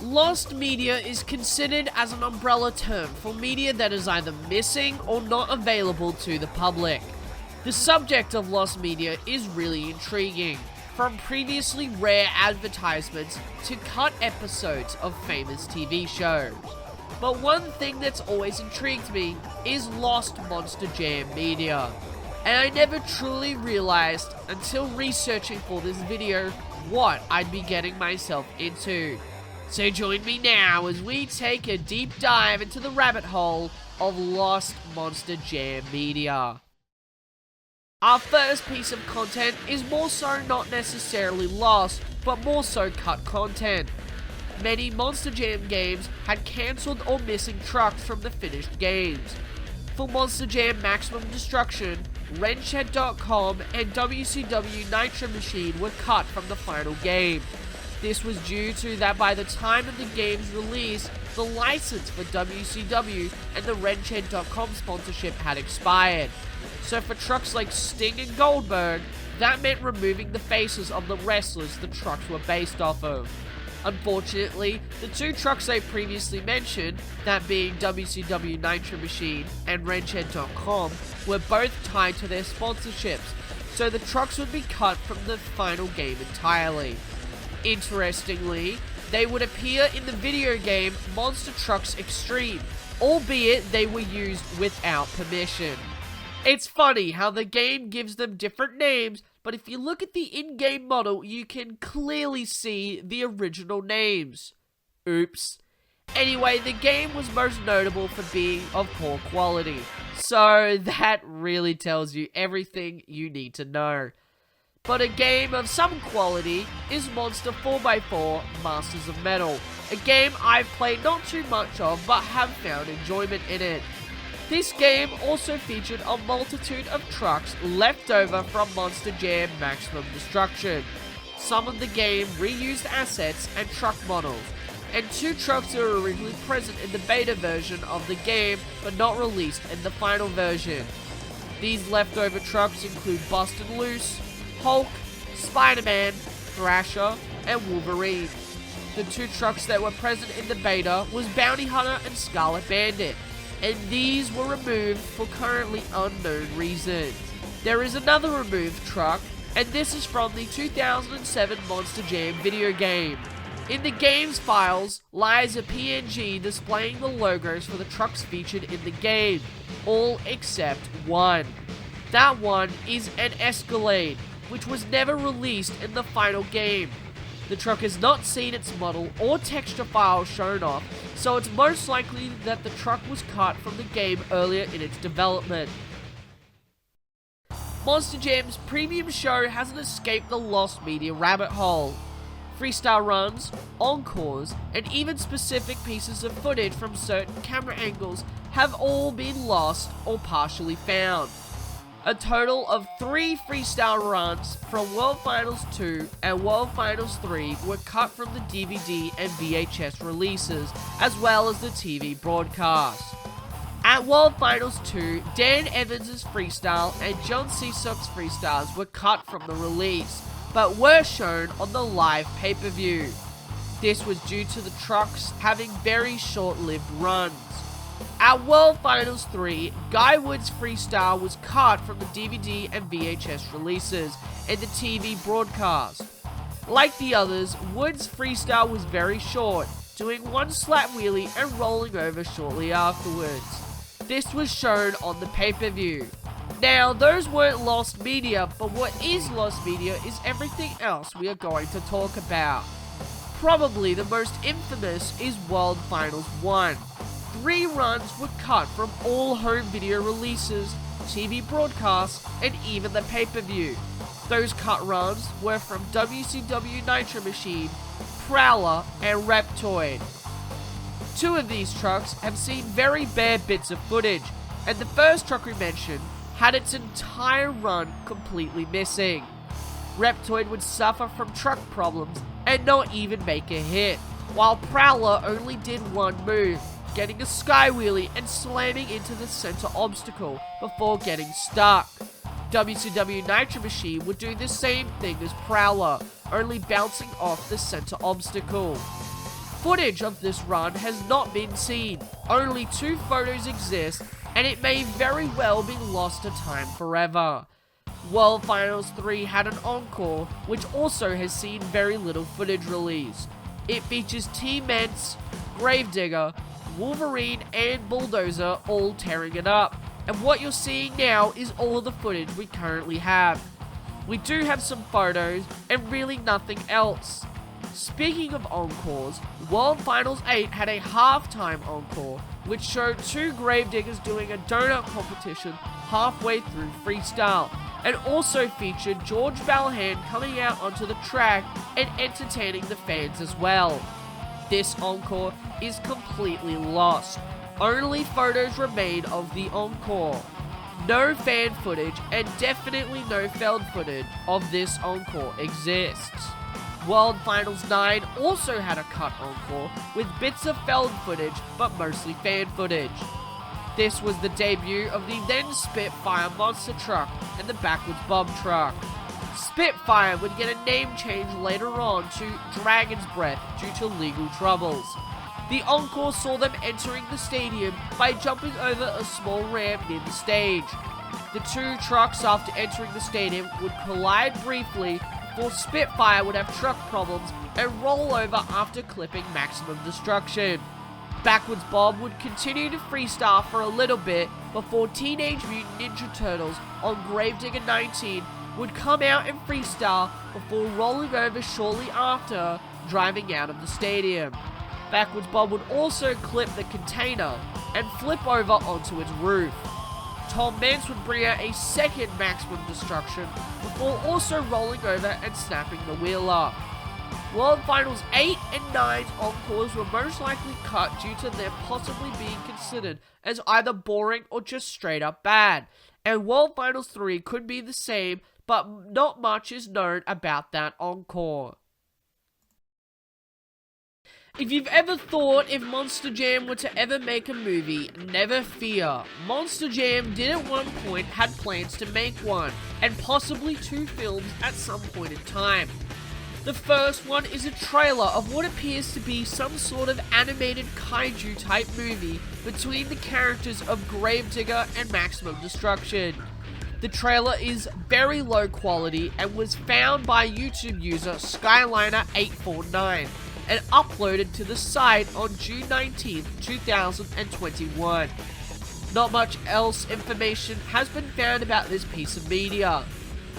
Lost media is considered as an umbrella term for media that is either missing or not available to the public. The subject of lost media is really intriguing, from previously rare advertisements to cut episodes of famous TV shows. But one thing that's always intrigued me is lost Monster Jam media, and I never truly realized until researching for this video what I'd be getting myself into. So join me now as we take a deep dive into the rabbit hole of lost Monster Jam media. Our first piece of content is more so not necessarily lost, but more so cut content. Many Monster Jam games had cancelled or missing trucks from the finished games. For Monster Jam Maximum Destruction, Wrenchhead.com and WCW Nitro Machine were cut from the final game. This was due to that by the time of the game's release, the license for WCW and the Wrenchhead.com sponsorship had expired. So for trucks like Sting and Goldberg, that meant removing the faces of the wrestlers the trucks were based off of. Unfortunately, the two trucks I previously mentioned, that being WCW Nitro Machine and Wrenchhead.com, were both tied to their sponsorships, so the trucks would be cut from the final game entirely. Interestingly, they would appear in the video game Monster Trucks Extreme, albeit they were used without permission. It's funny how the game gives them different names, but if you look at the in-game model, you can clearly see the original names. Oops. Anyway, the game was most notable for being of poor quality, so that really tells you everything you need to know. But a game of some quality is Monster 4x4 Masters of Metal, a game I've played not too much of but have found enjoyment in it. This game also featured a multitude of trucks left over from Monster Jam Maximum Destruction. Some of the game reused assets and truck models, and two trucks that were originally present in the beta version of the game but not released in the final version. These leftover trucks include Bustin' Loose, Hulk, Spider-Man, Thrasher, and Wolverine. The two trucks that were present in the beta was Bounty Hunter and Scarlet Bandit, and these were removed for currently unknown reasons. There is another removed truck, and this is from the 2007 Monster Jam video game. In the game's files lies a PNG displaying the logos for the trucks featured in the game, all except one. That one is an Escalade, which was never released in the final game. The truck has not seen its model or texture file shown off, so it's most likely that the truck was cut from the game earlier in its development. Monster Jam's premium show hasn't escaped the lost media rabbit hole. Freestyle runs, encores, and even specific pieces of footage from certain camera angles have all been lost or partially found. A total of 3 freestyle runs from World Finals 2 and World Finals 3 were cut from the DVD and VHS releases, as well as the TV broadcast. At World Finals 2, Dan Evans' freestyle and John Cesok's freestyles were cut from the release, but were shown on the live pay-per-view. This was due to the trucks having very short-lived runs. At World Finals 3, Guy Wood's freestyle was cut from the DVD and VHS releases and the TV broadcast. Like the others, Wood's freestyle was very short, doing one slap wheelie and rolling over shortly afterwards. This was shown on the pay-per-view. Now, those weren't lost media, but what is lost media is everything else we are going to talk about. Probably the most infamous is World Finals 1. 3 runs were cut from all home video releases, TV broadcasts, and even the pay-per-view. Those cut runs were from WCW Nitro Machine, Prowler, and Reptoid. 2 of these trucks have seen very bare bits of footage, and the first truck we mentioned had its entire run completely missing. Reptoid would suffer from truck problems and not even make a hit, while Prowler only did one move, getting a sky wheelie and slamming into the center obstacle before getting stuck. WCW Nitro Machine would do the same thing as Prowler, only bouncing off the center obstacle. Footage of this run has not been seen. Only 2 photos exist, and it may very well be lost to time forever. World Finals 3 had an encore, which also has seen very little footage released. It features Team Ments, Gravedigger, Wolverine, and Bulldozer all tearing it up. And what you're seeing now is all of the footage we currently have. We do have some photos, and really nothing else. Speaking of encores, World Finals 8 had a halftime encore, which showed 2 Gravediggers doing a donut competition halfway through Freestyle, and also featured George Valhan coming out onto the track and entertaining the fans as well. This encore is completely lost. Only photos remain of the encore. No fan footage and definitely no found footage of this encore exists. World Finals 9 also had a cut encore with bits of found footage but mostly fan footage. This was the debut of the then Spitfire monster truck and the backwards bomb truck. Spitfire would get a name change later on to Dragon's Breath due to legal troubles. The encore saw them entering the stadium by jumping over a small ramp near the stage. The 2 trucks after entering the stadium would collide briefly before Spitfire would have truck problems and roll over after clipping maximum destruction. Backwards Bob would continue to freestyle for a little bit before Teenage Mutant Ninja Turtles on Gravedigger 19 would come out and freestyle before rolling over shortly after, driving out of the stadium. Backwards Bob would also clip the container and flip over onto its roof. Tom Mance would bring out a second maximum destruction before also rolling over and snapping the wheel up. World Finals 8 and 9's encores were most likely cut due to them possibly being considered as either boring or just straight up bad, and World Finals 3 could be the same, but not much is known about that encore. If you've ever thought if Monster Jam were to ever make a movie, never fear. Monster Jam did at one point had plans to make one, and possibly 2 films at some point in time. The first one is a trailer of what appears to be some sort of animated kaiju type movie between the characters of Gravedigger and Maximum Destruction. The trailer is very low quality and was found by YouTube user Skyliner849 and uploaded to the site on June 19, 2021. Not much else information has been found about this piece of media.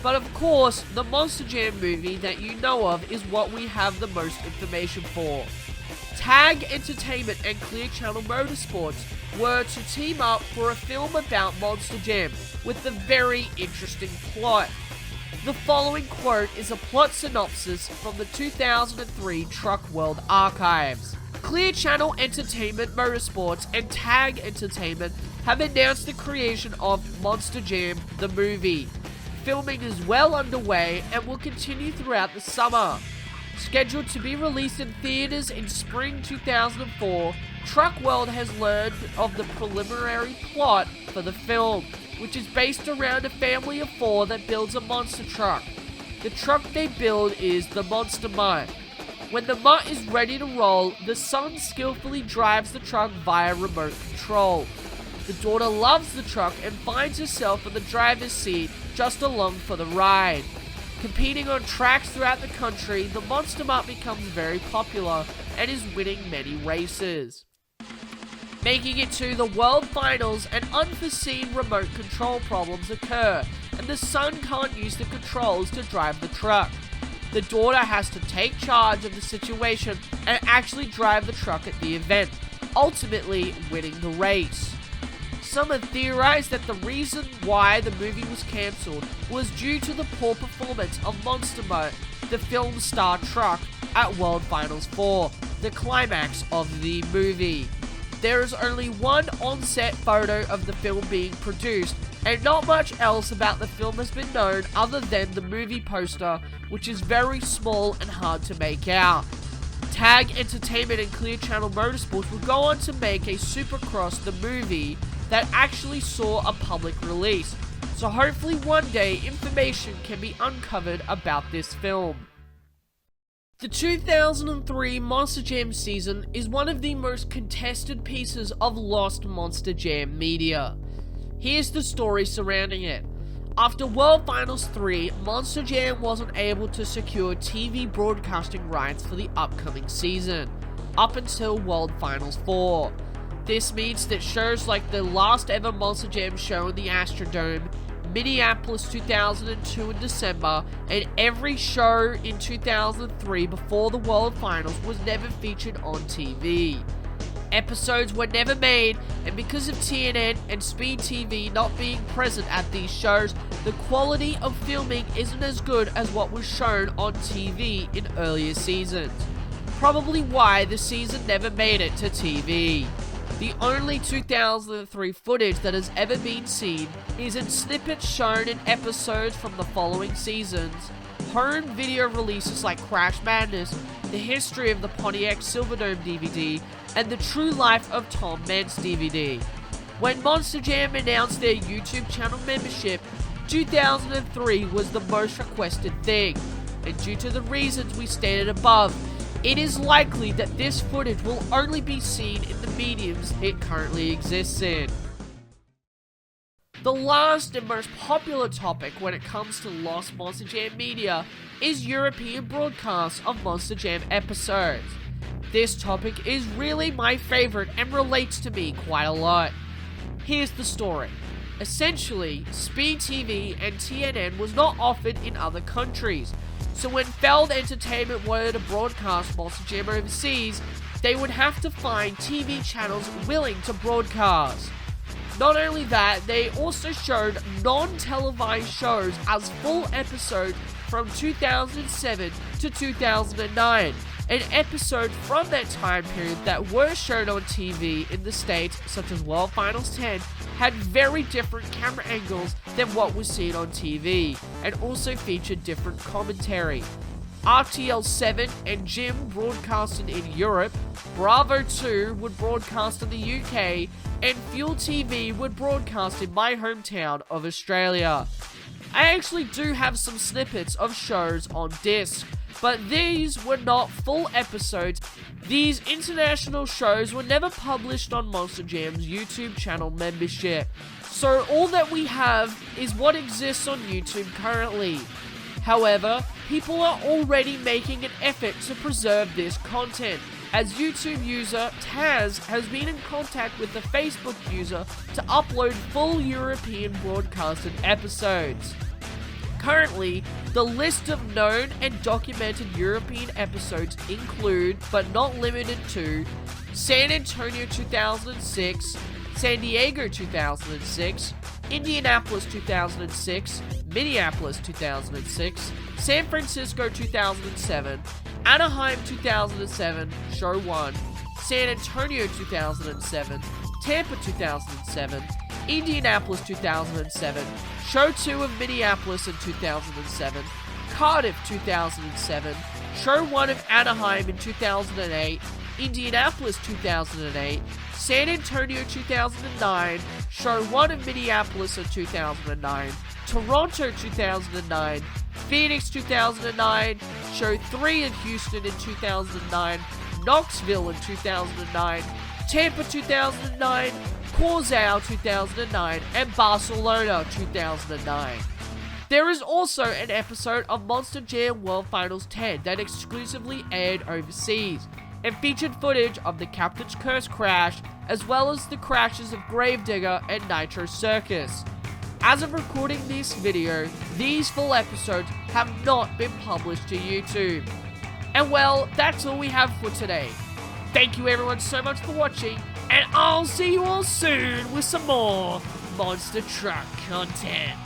But of course, the Monster Jam movie that you know of is what we have the most information for. Tag Entertainment and Clear Channel Motorsports were to team up for a film about Monster Jam with a very interesting plot. The following quote is a plot synopsis from the 2003 Truck World Archives. Clear Channel Entertainment Motorsports and Tag Entertainment have announced the creation of Monster Jam, the movie. Filming is well underway and will continue throughout the summer. Scheduled to be released in theaters in spring 2004, Truck World has learned of the preliminary plot for the film, which is based around a family of 4 that builds a monster truck. The truck they build is the Monster Mutt. When the Mutt is ready to roll, the son skillfully drives the truck via remote control. The daughter loves the truck and finds herself in the driver's seat just along for the ride. Competing on tracks throughout the country, the Monster Mutt becomes very popular and is winning many races. Making it to the World Finals, and unforeseen remote control problems occur, and the son can't use the controls to drive the truck. The daughter has to take charge of the situation and actually drive the truck at the event, ultimately winning the race. Some have theorized that the reason why the movie was cancelled was due to the poor performance of Monster Mutt, the film star truck, at World Finals 4, the climax of the movie. There is only one on-set photo of the film being produced, and not much else about the film has been known other than the movie poster, which is very small and hard to make out. Tag Entertainment and Clear Channel Motorsports will go on to make a Supercross the movie that actually saw a public release, so hopefully one day information can be uncovered about this film. The 2003 Monster Jam season is one of the most contested pieces of lost Monster Jam media. Here's the story surrounding it. After World Finals 3, Monster Jam wasn't able to secure TV broadcasting rights for the upcoming season, up until World Finals 4. This means that shows like the last ever Monster Jam show in the Astrodome, Minneapolis 2002 in December, and every show in 2003 before the World Finals was never featured on TV. Episodes were never made, and because of TNN and Speed TV not being present at these shows, the quality of filming isn't as good as what was shown on TV in earlier seasons. Probably why the season never made it to TV. The only 2003 footage that has ever been seen is in snippets shown in episodes from the following seasons, home video releases like Crash Madness, the history of the Pontiac Silverdome DVD, and the True Life of Tom Meents DVD. When Monster Jam announced their YouTube channel membership, 2003 was the most requested thing, and due to the reasons we stated above, it is likely that this footage will only be seen in the mediums it currently exists in. The last and most popular topic when it comes to lost Monster Jam media is European broadcasts of Monster Jam episodes. This topic is really my favorite and relates to me quite a lot. Here's the story. Essentially, Speed TV and TNN was not offered in other countries, so when Feld Entertainment wanted to broadcast Monster Jam overseas, they would have to find TV channels willing to broadcast. Not only that, they also showed non-televised shows as full episodes from 2007 to 2009, and episodes from that time period that were shown on TV in the States, such as World Finals 10, had very different camera angles than what was seen on TV, and also featured different commentary. RTL 7 and Jim broadcasted in Europe, Bravo 2 would broadcast in the UK, and Fuel TV would broadcast in my hometown of Australia. I actually do have some snippets of shows on disc, but these were not full episodes. These international shows were never published on Monster Jam's YouTube channel membership, so all that we have is what exists on YouTube currently. However, people are already making an effort to preserve this content, as YouTube user Taz has been in contact with the Facebook user to upload full European broadcasted episodes. Currently, the list of known and documented European episodes include, but not limited to, San Antonio 2006, San Diego 2006, Indianapolis 2006, Minneapolis 2006, San Francisco 2007, Anaheim 2007, Show 1, San Antonio 2007, Tampa 2007, Indianapolis 2007, Show 2 of Minneapolis in 2007, Cardiff 2007, Show 1 of Anaheim in 2008, Indianapolis 2008, San Antonio 2009, Show 1 of Minneapolis in 2009, Toronto 2009, Phoenix 2009, Show 3 in Houston in 2009, Knoxville in 2009, Tampa 2009, Corzau 2009, and Barcelona 2009. There is also an episode of Monster Jam World Finals 10 that exclusively aired overseas, and featured footage of the Captain's Curse crash, as well as the crashes of Gravedigger and Nitro Circus. As of recording this video, these full episodes have not been published to YouTube. And well, that's all we have for today. Thank you everyone so much for watching, and I'll see you all soon with some more Monster Truck content.